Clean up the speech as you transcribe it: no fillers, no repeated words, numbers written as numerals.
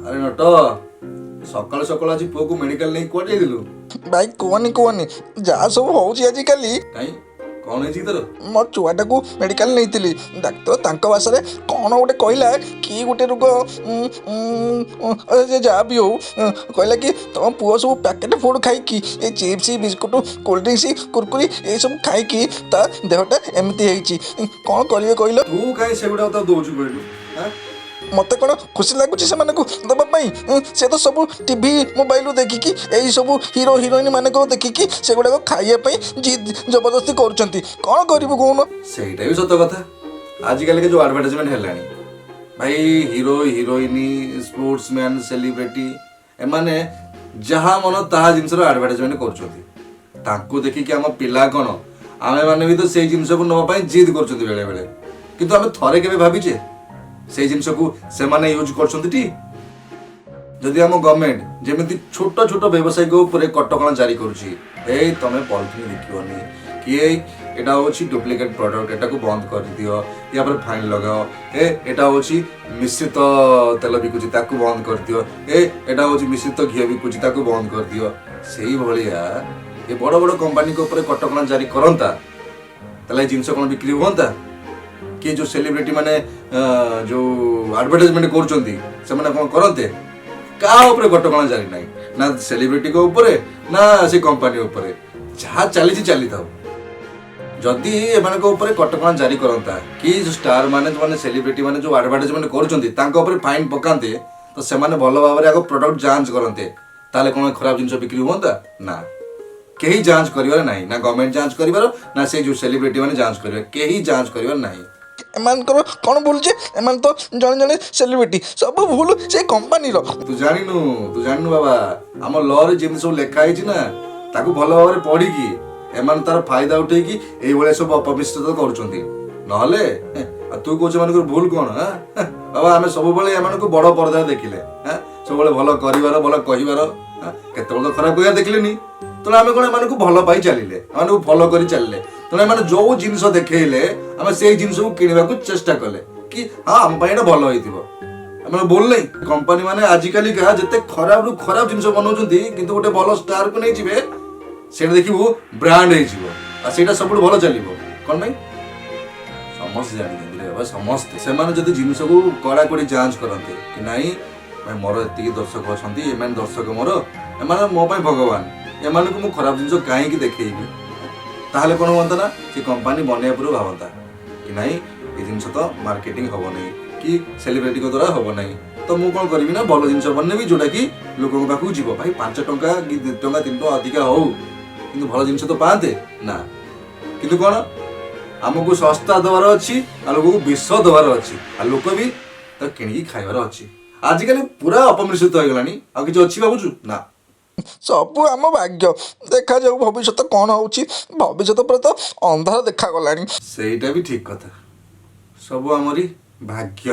ଆରେ ନଟ ସକାଳୁ ସକାଳୁ ଆଜି ପୁଅକୁ ମେଡିକାଲ ନେଇ କୁଆଡେ ଯାଇଥିଲୁ? ଭାଇ କୁହନି କୁହନି ଯାହା ସବୁ ହେଉଛି ଆଜିକାଲି। କାଇଁ କଣ ହେଇଛି କି ତୋର? ମୋ ଛୁଆଟାକୁ ମେଡ଼ିକାଲ ନେଇଥିଲି। ଡାକ୍ତର ତାଙ୍କ ଭାଷାରେ କ'ଣ ଗୋଟେ କହିଲା କି ଗୋଟେ ରୋଗ ସେ ଯାହା ବି ହଉ କହିଲା କି ତମ ପୁଅ ସବୁ ପ୍ୟାକେଟ୍ ଫୁଡ଼୍ ଖାଇକି ଏ ଚିପ୍ସ ବିସ୍କୁଟ କୋଲ୍ଡ ଡ୍ରିଙ୍କସ୍ କୁରକୁରି ଏସବୁ ଖାଇକି ତା ଦେହଟା ଏମିତି ହେଇଛି। କ'ଣ କରିବେ କହିଲ? ତୁ କାଇଁ ସେଗୁଡା ତ ଦଉଛୁ କହିଲୁ? ମୋତେ କ'ଣ ଖୁସି ଲାଗୁଛି ସେମାନଙ୍କୁ ଦେବା ପାଇଁ? ସେ ତ ସବୁ ଟିଭି ମୋବାଇଲରୁ ଦେଖିକି ଏଇସବୁ ହିରୋ ହିରୋଇନ୍ ମାନଙ୍କୁ ଦେଖିକି ସେଗୁଡ଼ାକ ଖାଇବା ପାଇଁ ଜିଦ୍ ଜବରଦସ୍ତି କରୁଛନ୍ତି। କ'ଣ କରିବୁ କହୁନ? ସେଇଟା ବି ସତ କଥା। ଆଜିକାଲି ଯୋଉ ଆଡଭର୍ଟାଇଜମେଣ୍ଟ ହେଲାଣି ଭାଇ, hero heroine sports man celebrity ଏମାନେ ଯାହା ମନ ତାହା ଜିନିଷର ଆଡଭର୍ଟାଇଜମେଣ୍ଟ କରୁଛନ୍ତି। ତାଙ୍କୁ ଦେଖିକି ଆମ ପିଲା କ'ଣ ଆମେ ମାନେ ବି ତ ସେଇ ଜିନିଷକୁ ନେବା ପାଇଁ ଜିଦ୍ କରୁଛନ୍ତି ବେଳେ ବେଳେ। କିନ୍ତୁ ଆମେ ଥରେ କେବେ ଭାବିଛେ ସେଇ ଜିନିଷକୁ ସେମାନେ ୟୁଜ୍ କରୁଛନ୍ତି ଟି? ଯଦି ଆମ ଗଭର୍ଣ୍ଣମେଣ୍ଟ ଯେମିତି ଛୋଟ ଛୋଟ ବ୍ୟବସାୟୀଙ୍କ ଉପରେ କଟକଣା ଜାରି କରୁଛି, ଏଇ ତମେ ପଲିଥିନ ବିକିବନି କି ଏଇଟା ହେଉଛି ଡୁପ୍ଲିକେଟ୍ ପ୍ରଡକ୍ଟ, ଏଟାକୁ ବନ୍ଦ କରିଦିଅ, ୟା ପରେ ଫାଇନ୍ ଲଗାଅ, ଏଇଟା ହେଉଛି ମିଶ୍ରିତ ତେଲ ବିକୁଛି ତାକୁ ବନ୍ଦ କରିଦିଅ, ଏଇଟା ହେଉଛି ମିଶ୍ରିତ ଘିଅ ବିକୁଛି ତାକୁ ବନ୍ଦ କରିଦିଅ, ସେଇଭଳିଆ ଏ ବଡ଼ ବଡ଼ କମ୍ପାନୀଙ୍କ ଉପରେ କଟକଣା ଜାରି କରନ୍ତା ତାହେଲେ ଏ ଜିନିଷ କ'ଣ ବିକ୍ରି ହୁଅନ୍ତା? କି ଯୋଉ ସେଲିବ୍ରିଟି ମାନେ ଯୋଉ ଆଡଭର୍ଟାଇଜମେଣ୍ଟ କରୁଛନ୍ତି ସେମାନେ କ'ଣ କରନ୍ତେ? କାହା ଉପରେ କଟକଣା ଜାରି ନାହିଁ, ନା ସେଲିବ୍ରିଟିଙ୍କ ଉପରେ ନା ସେ କମ୍ପାନୀ ଉପରେ। ଯାହା ଚାଲିଛି ଚାଲିଥାଉ। ଯଦି ଏମାନଙ୍କ ଉପରେ କଟକଣା ଜାରି କରନ୍ତା କି ଷ୍ଟାର ମାନେ ଯୋଉମାନେ ସେଲିବ୍ରିଟି ମାନେ ଯୋଉ ଆଡଭର୍ଟାଇଜମେଣ୍ଟ କରୁଛନ୍ତି ତାଙ୍କ ଉପରେ ଫାଇନ୍ ପକାନ୍ତେ, ତ ସେମାନେ ଭଲ ଭାବରେ ଆଗ ପ୍ରଡକ୍ଟ ଯାଞ୍ଚ କରନ୍ତେ, ତାହେଲେ କ'ଣ ଖରାପ ଜିନିଷ ବିକ୍ରି ହୁଅନ୍ତା? ନା, କେହି ଯାଞ୍ଚ କରିବାର ନାହିଁ। ନା ଗଭର୍ଣ୍ଣମେଣ୍ଟ ଯାଞ୍ଚ କରିବାର, ନା ସେ ଯୋଉ ସେଲିବ୍ରିଟି ମାନେ ଯାଞ୍ଚ କରିବାର, କେହି ଯାଞ୍ଚ କରିବାର ନାହିଁ। ଏମାନଙ୍କର କ'ଣ ଭୁଲ ଯେ? ଏମାନେ ତ ଜଣେ ଜଣେ ସେଲିବ୍ରିଟି, ସବୁ ଭୁଲ ସେଇ କମ୍ପାନୀର। ତୁ ଜାଣିନୁ ବାବା, ଆମ ଲରେ ଯେମିତି ସବୁ ଲେଖା ହେଇଛି ନା ତାକୁ ଭଲ ଭାବରେ ପଢିକି ଏମାନେ ତାର ଫାଇଦା ଉଠେଇକି ଏଇଭଳିଆ ସବୁ ଅପମିଶ୍ରିତ କରୁଛନ୍ତି। ନହେଲେ ତୁ କହୁଛୁ ଏମାନଙ୍କର ଭୁଲ କ'ଣ? ବାବା ଆମେ ସବୁବେଳେ ଏମାନଙ୍କୁ ବଡ ପରଦାରେ ଦେଖିଲେ, ସବୁବେଳେ ଭଲ କରିବାର ଭଲ କହିବାର, କେତେବେଳେ ତ ଖରାପ କହିବା ଦେଖିଲେନି। ତେଣୁ ଆମେ କ'ଣ ଏମାନଙ୍କୁ ଭଲ ପାଇ ଚାଲିଲେ, ଏମାନଙ୍କୁ ଫଲୋ କରି ଚାଲିଲେ। ତେଣୁ ଏମାନେ ଯୋଉ ଜିନିଷ ଦେଖେଇଲେ ଆମେ ସେଇ ଜିନିଷକୁ କିଣିବାକୁ ଚେଷ୍ଟା କଲେ କି ହଁ ଆମ ପାଇଁ ଏଇଟା ଭଲ ହେଇଥିବ। ଆମେ ଭୁଲ ନାହିଁ। କମ୍ପାନୀ ମାନେ ଆଜିକାଲିକା ଯେତେ ଖରାପରୁ ଖରାପ ଜିନିଷ ବନାଉଛନ୍ତି, କିନ୍ତୁ ଗୋଟେ ଭଲ ଷ୍ଟାରକୁ ନେଇଯିବେ ସେଇଟା ଦେଖିବୁ ବ୍ରାଣ୍ଡ ହେଇଯିବ, ଆଉ ସେଇଟା ସବୁଠୁ ଭଲ ଚାଲିବ। କ'ଣ ପାଇଁ? ସମସ୍ତେ ଜାଣିଛନ୍ତି ରେ ବାବା, ସମସ୍ତେ। ସେମାନେ ଯଦି ଜିନିଷକୁ କଡ଼ାକଡ଼ି ଯାଞ୍ଚ କରନ୍ତି କି ନାଇଁ ମୋର ଏତିକି ଦର୍ଶକ ଅଛନ୍ତି, ଏମାନେ ଦର୍ଶକ ମୋର, ଏମାନେ ମୋ ପାଇଁ ଭଗବାନ, ଏମାନଙ୍କୁ ମୁଁ ଖରାପ ଜିନିଷ କାହିଁକି ଦେଖେଇବି, ତାହେଲେ କ'ଣ ହୁଅନ୍ତା ନା ସେ କମ୍ପାନୀ ବନେଇବା ପୂର୍ବରୁ ଭାବନ୍ତା କି ନାଇଁ ଏ ଜିନିଷ ତ ମାର୍କେଟିଂ ହବ ନାହିଁ କି ସେଲିବ୍ରିଟିଙ୍କ ଦ୍ୱାରା ହବ ନାହିଁ, ତ ମୁଁ କ'ଣ କରିବି ନା ଭଲ ଜିନିଷ ବନେଇବି ଯୋଉଟାକି ଲୋକଙ୍କ ପାଖକୁ ଯିବ। ଭାଇ 5 ଟଙ୍କା କି 2 ଟଙ୍କା 3 ଟଙ୍କା ଅଧିକା ହଉ, କିନ୍ତୁ ଭଲ ଜିନିଷ ତ ପାଆନ୍ତେ ନା। କିନ୍ତୁ କ'ଣ ଆମକୁ ଶସ୍ତା ଦେବାର ଅଛି, ଆଉ ଲୋକକୁ ବିଷ ଦେବାର ଅଛି, ଆଉ ଲୋକ ବି ତାକୁ କିଣିକି ଖାଇବାର ଅଛି। ଆଜିକାଲି ପୁରା ଅପମିଶ୍ରିତ ହେଇଗଲାଣି। ଆଉ କିଛି ଅଛି ଭାବୁଛୁ? ନା। ସବୁ ଆମ ଭାଗ୍ୟ। ଦେଖାଯାଉ ଭବିଷ୍ୟତ କ'ଣ ହେଉଛି। ଭବିଷ୍ୟତ ପୁରା ତ ଅନ୍ଧାର ଦେଖାଗଲାଣି। ସେଇଟା ବି ଠିକ କଥା। ସବୁ ଆମରି ଭାଗ୍ୟ।